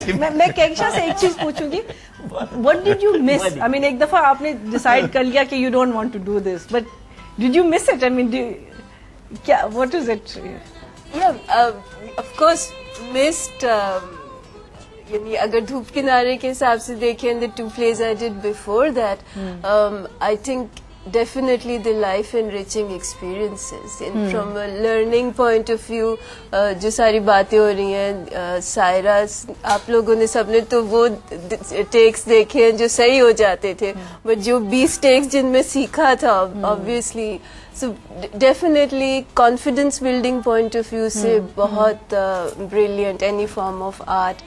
मैं केक्षा से एक चीज पूछूंगी, what did you miss? I mean एक दफा आपने डिसाइड कर लिया कि you don't want to do this, but did you miss it? I mean क्या, what is it? Of course missed, यानी अगर धूप किनारे के हिसाब से देखें, the two plays I did before that, I think definitely the life enriching experiences and from a learning point of view, जो सारी बातें हो रही हैं, सायरा आप लोगों ने सबने तो वो टेक्स देखे हैं जो सही हो जाते थे, बट जो 20 टेक्स जिनमें सीखा था obviously, so definitely confidence building point of view से बहुत brilliant any form of art.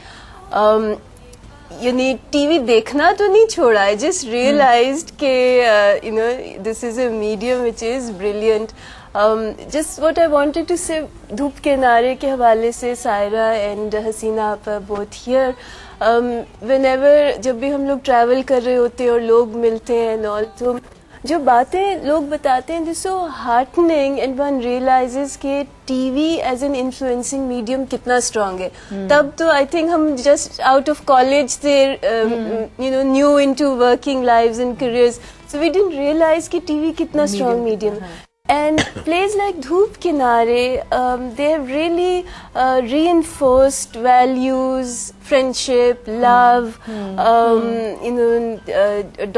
यानी टीवी देखना तो नहीं छोड़ा, आई जस्ट रियलाइज्ड के you know this is a medium which is brilliant. Just what I wanted to say, Dhoop Kinare के हवाले से सायरा एंड हसीना आपा बोथ हियर, व्हेनेवर जब भी हम लोग ट्रैवल कर रहे होते हैं और लोग मिलते हैं एंड ऑल, तो जो बातें लोग बताते हैं this so heartening and one realises कि TV as an influencing medium कितना स्ट्रांग है. तब तो आई थिंक हम जस्ट आउट ऑफ कॉलेज थे, you know, new into working lives and careers, so we didn't realise कि टीवी कितना strong medium. And plays like Dhoop Kinare, they have really reinforced values, friendship, love, you know,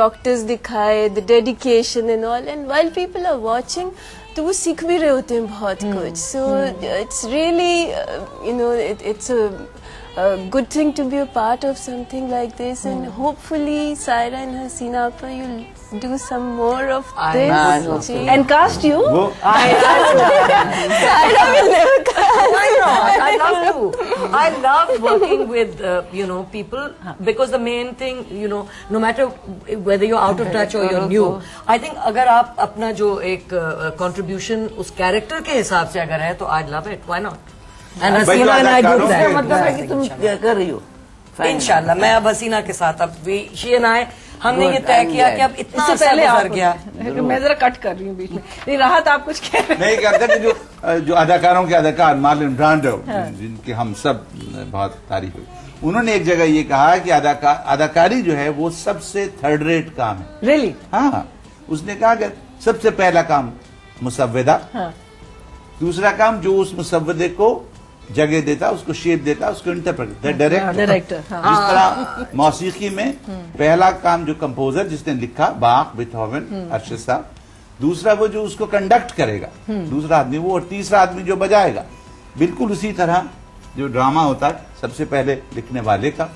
doctors दिखाए, the dedication and all. And while people are watching, तो वो सीख भी रहे होते हैं बहुत कुछ. So it's really, you know, it's a good thing to be a part of something like this. And hopefully, Saira and Hasina, you'll do some more of this. And cast you? Saira will never cast. Why not? I love to. I love working with you know, people, because the main thing, you know, no matter whether you're out of touch or you're new, I think अगर आप अपना जो एक contribution उस character के हिसाब से अगर है तो I love it. Why not? And Hasina and I do that. मतलब है कि तुम कर रही हो. इंशाल्लाह मैं अब हसीना के साथ, अब शी एंड आई, हमने ये तय किया कि अब इतना इससे पहले गुजर गया. मैं जरा कट कर रही हूँ बीच में. नहीं, राहत आप कुछ कह रहे नहीं कहते कि जो अदाकारों के अदाकार मार्लन ब्रांडो, जिनकी हम सब बहुत तारीफ हुई, उन्होंने एक जगह ये कहा कि अदाकारी जो है वो सबसे थर्ड रेट काम है. रियली? हाँ, उसने कहा कि सबसे पहला काम मुसव्विदा, दूसरा काम जो उस मुसव्विदे को जगह देता, उसको शेप देता, उसको इंटरप्रेट, डायरेक्टर. जिस तरह मौसीकी में पहला काम जो कंपोजर जिसने लिखा, बाख, बीथोवन, अरशद साहब, दूसरा वो जो उसको कंडक्ट करेगा, दूसरा आदमी वो, और तीसरा आदमी जो बजाएगा. बिल्कुल उसी तरह जो ड्रामा होता है, सबसे पहले लिखने वाले का,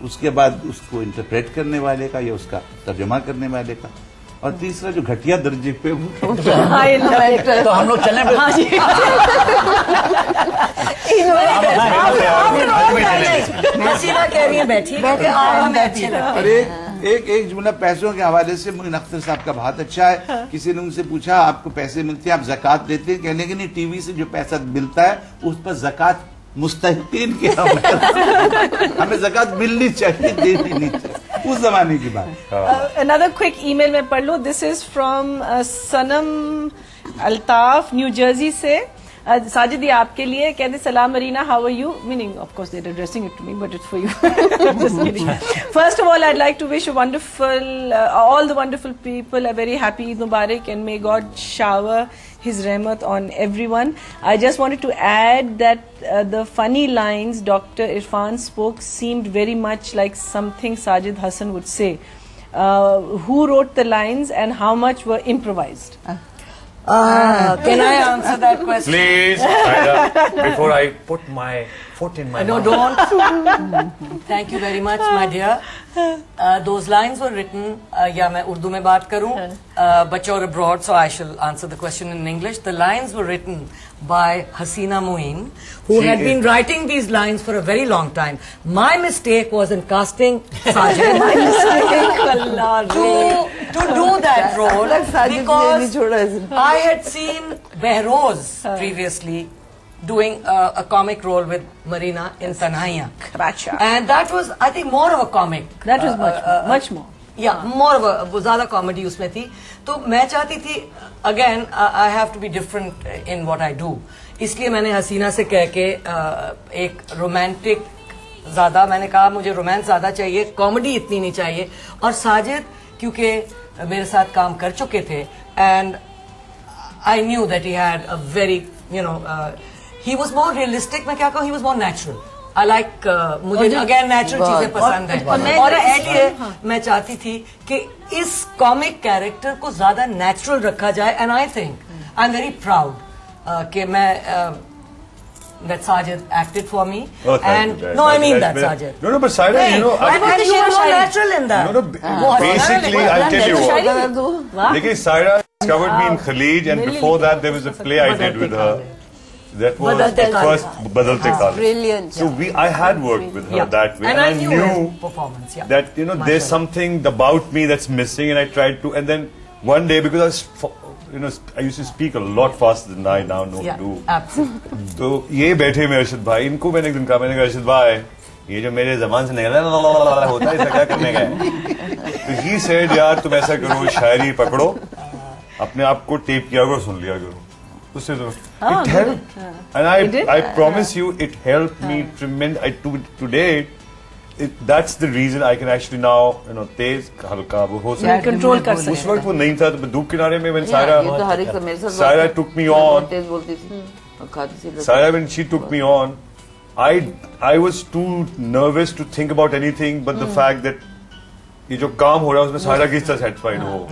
उसके बाद उसको इंटरप्रेट करने वाले का या उसका तर्जुमा करने वाले का, और तीसरा जो घटिया दर्जे पे वो तो हम लोग चलें. हसीना कह रही है बैठी. अरे एक जुमला पैसों के हवाले से, मुइन अख्तर साहब का बहुत अच्छा है. किसी ने उनसे पूछा आपको पैसे मिलते हैं, आप जकात देते हैं? कहने के नहीं, टीवी से जो पैसा मिलता है उस पर जकात मुस्तहिकीन के हमें जकात मिलनी चाहिए, देनी नहीं चाहिए. उस जमाने की बात. Another quick email मैं पढ़ लूँ. This is from Sanam Altaf, New Jersey से. साजिद ये आपके लिए, कहते सलाम Marina, how are you? Meaning, of course, they're addressing it to me, but it's for you. Just kidding. First of all, I'd like to wish a wonderful, all the wonderful people a very happy Eid Mubarak, and may God shower His rahmat on everyone. I just wanted to add that the funny lines Dr. Irfan spoke seemed very much like something Sajid Hassan would say. Who wrote the lines and how much were improvised? Can I answer that question? Please, Saira, before I put my foot in my No, mouth. don't. Thank you very much, my dear. Those lines were written, या मैं उर्दू में बात करूं, but you're abroad, so I shall answer the question in English. The lines were written by Hasina Moeen, who had been writing these lines for a very long time. My mistake was in casting Sajid. My mistake to do that role, because I had seen Behroz previously doing a comic role with Marina in Tanhaiya. And that was, I think, more of a comic. That was much more. Yeah, more of a, वो ज़्यादा comedy उसमें थी. तो मैं चाहती थी, again, I have to be different in what I do. इसलिए मैंने हसीना से कह के एक romantic ज्यादा, मैंने कहा मुझे रोमांस ज्यादा चाहिए, कॉमेडी इतनी नहीं चाहिए। और साजिद क्योंकि मेरे साथ काम कर चुके थे, and I knew that he had a very he was more realistic. मैं क्या कहूँ, he was more natural. I like मुझे अगेन नेचुरल चीजें पसंद है, और इसलिए मैं चाहती थी कि इस कॉमिक कैरेक्टर को ज्यादा नेचुरल रखा जाए। And I think I am very proud कि मैं that Sajid acted for me. Oh, thank and you, no, I mean that That's Sajid. No, but Saira, you know, and you were more natural in that. no, basically, I'll tell you what. देखिए, Saira discovered me in Khalij, and before that, there was a play I did with her. That was Badalte the Khalid. first Badalte Khalid. Brilliant. So I had worked with her that way, and I knew knew his performance. Yeah. that there's something about me that's missing, and I tried to. And then one day, because I used to speak a lot faster than I now know to do. Absolutely. तो ये बैठे में अर्शद भाई, इनको मैंने एक दिन कहा, मैंने कहा अर्शद भाई, ये जो मेरे जबान से निकला होता है, इसका क्या करने का है? तो ही सेड, यार तुम ऐसा करो, शायरी पकड़ो, अपने आप को टेप किया करो, सुन लिया करो, उससे तो it helped, and I promise you it helped me tremendously. Today that's the reason I can actually now तेज हल्का वो हो सकता है, कंट्रोल कर सकते। उस वक्त वो नहीं था। तो धूप किनारे में when सारा took me on, तेज बोलती थी और खाती थी। Saira, when she took me on, I was too nervous to think about anything but the fact that ये जो काम हो रहा है उसमें सारा किस तरह satisfied हो।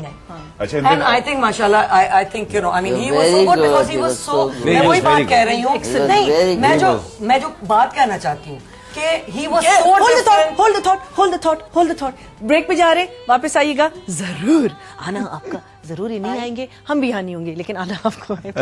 अच्छा, And I think, mashallah, I think I mean, he was so good because he was so. मैं वही बात कह रही हूँ। नहीं, मैं जो बात कहना चाहती हूँ कि he was so different. hold the thought. Break पे जा रहे, वापस आइएगा जरूर, आना आपका जरूरी नहीं आएंगे, हम भी यहाँ नहीं होंगे, लेकिन आना आपको है।